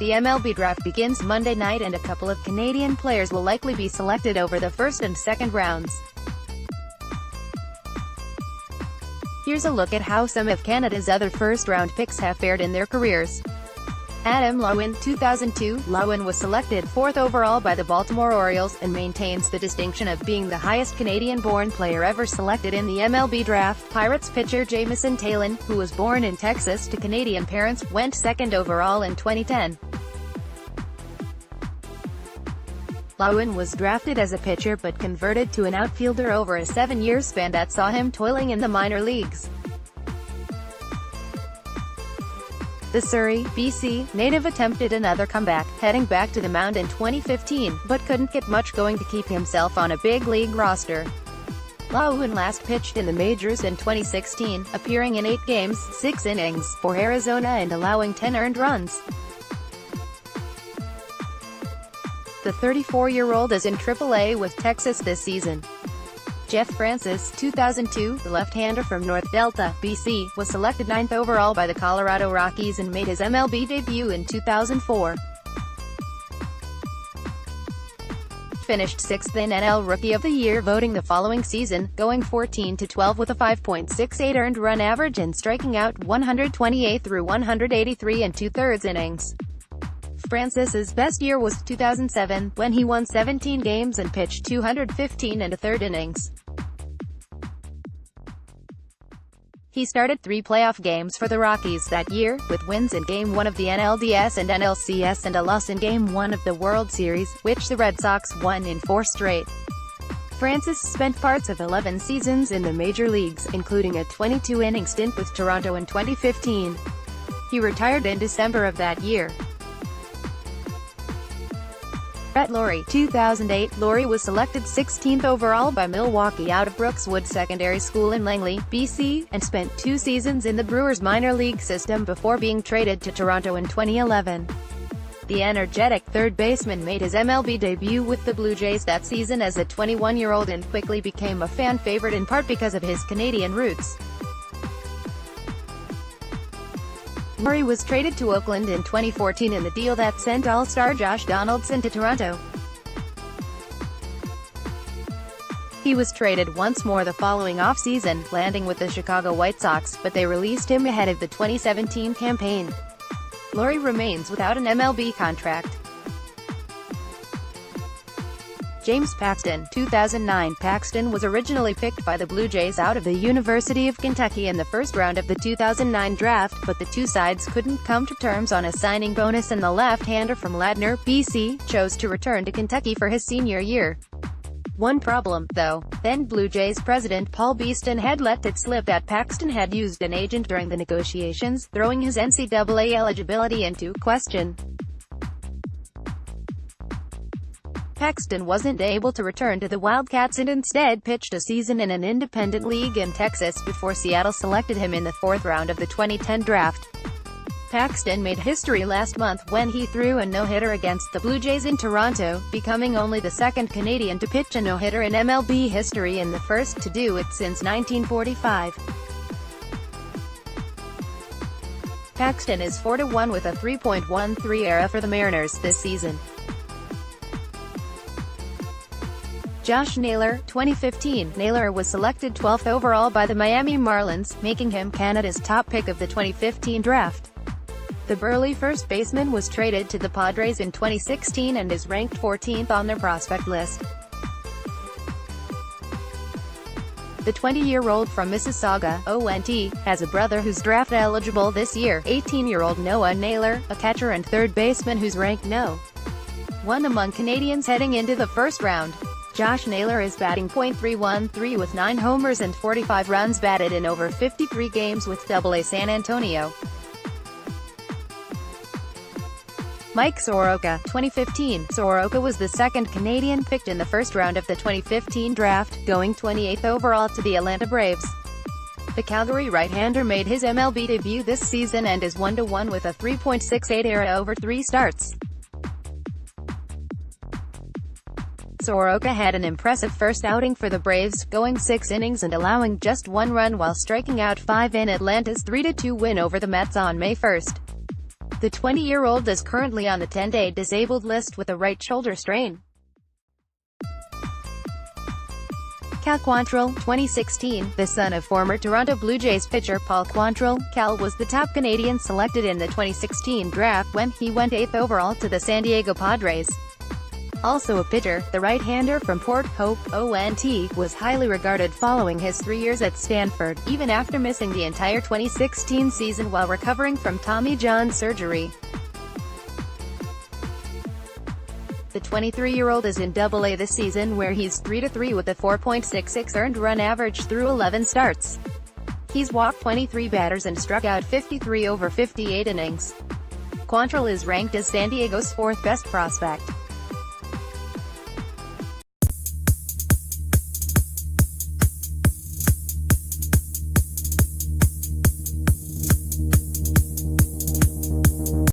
The MLB draft begins Monday night and a couple of Canadian players will likely be selected over the first and second rounds. Here's a look at how some of Canada's other first-round picks have fared in their careers. Adam Loewen, 2002, Loewen was selected 4th overall by the Baltimore Orioles, and maintains the distinction of being the highest Canadian-born player ever selected in the MLB draft. Pirates pitcher Jameson Taillon, who was born in Texas to Canadian parents, went 2nd overall in 2010. Loewen was drafted as a pitcher but converted to an outfielder over a 7-year span that saw him toiling in the minor leagues. The Surrey, BC, native attempted another comeback, heading back to the mound in 2015, but couldn't get much going to keep himself on a big league roster. Loewen last pitched in the majors in 2016, appearing in 8 games, 6 innings, for Arizona and allowing 10 earned runs. The 34-year-old is in AAA with Texas this season. Jeff Francis, 2002, the left-hander from North Delta, BC, was selected 9th overall by the Colorado Rockies and made his MLB debut in 2004. Finished 6th in NL Rookie of the Year voting the following season, going 14-12 with a 5.68 earned run average and striking out 128 through 183 and 2/3 innings. Francis's best year was 2007, when he won 17 games and pitched 215 and a third innings. He started 3 playoff games for the Rockies that year, with wins in Game 1 of the NLDS and NLCS and a loss in Game 1 of the World Series, which the Red Sox won in 4 straight. Francis spent parts of 11 seasons in the major leagues, including a 22-inning stint with Toronto in 2015. He retired in December of that year. Brett Lawrie, 2008, Lawrie was selected 16th overall by Milwaukee out of Brookswood Secondary School in Langley, BC, and spent 2 seasons in the Brewers minor league system before being traded to Toronto in 2011. The energetic third baseman made his MLB debut with the Blue Jays that season as a 21-year-old and quickly became a fan favorite in part because of his Canadian roots. Lawrie was traded to Oakland in 2014 in the deal that sent All-Star Josh Donaldson to Toronto. He was traded once more the following offseason, landing with the Chicago White Sox, but they released him ahead of the 2017 campaign. Lawrie remains without an MLB contract. James Paxton, 2009. Paxton was originally picked by the Blue Jays out of the University of Kentucky in the first round of the 2009 draft, but the two sides couldn't come to terms on a signing bonus and the left-hander from Ladner, BC, chose to return to Kentucky for his senior year. One problem, though: then Blue Jays president Paul Beeston had let it slip that Paxton had used an agent during the negotiations, throwing his NCAA eligibility into question. Paxton wasn't able to return to the Wildcats and instead pitched a season in an independent league in Texas before Seattle selected him in the 4th round of the 2010 draft. Paxton made history last month when he threw a no-hitter against the Blue Jays in Toronto, becoming only the 2nd Canadian to pitch a no-hitter in MLB history and the first to do it since 1945. Paxton is 4-1 with a 3.13 ERA for the Mariners this season. Josh Naylor, 2015. Naylor was selected 12th overall by the Miami Marlins, making him Canada's top pick of the 2015 draft. The burly first baseman was traded to the Padres in 2016 and is ranked 14th on their prospect list. The 20-year-old from Mississauga, ONT, has a brother who's draft eligible this year, 18-year-old Noah Naylor, a catcher and third baseman who's ranked No. 1 among Canadians heading into the first round. Josh Naylor is batting .313 with 9 homers and 45 runs batted in over 53 games with AA San Antonio. Mike Soroka, 2015. Soroka was the 2nd Canadian picked in the first round of the 2015 draft, going 28th overall to the Atlanta Braves. The Calgary right-hander made his MLB debut this season and is 1-1 with a 3.68 ERA over 3 starts. Soroka had an impressive first outing for the Braves, going 6 innings and allowing just 1 run while striking out 5 in Atlanta's 3-2 win over the Mets on May 1. The 20-year-old is currently on the 10-day disabled list with a right shoulder strain. Cal Quantrill, 2016, the son of former Toronto Blue Jays pitcher Paul Quantrill, Cal was the top Canadian selected in the 2016 draft when he went 8th overall to the San Diego Padres. Also a pitcher, the right-hander from Port Hope, ONT, was highly regarded following his 3 years at Stanford, even after missing the entire 2016 season while recovering from Tommy John surgery. The 23-year-old is in Double-A this season where he's 3-3 with a 4.66 earned run average through 11 starts. He's walked 23 batters and struck out 53 over 58 innings. Quantrill is ranked as San Diego's 4th best prospect.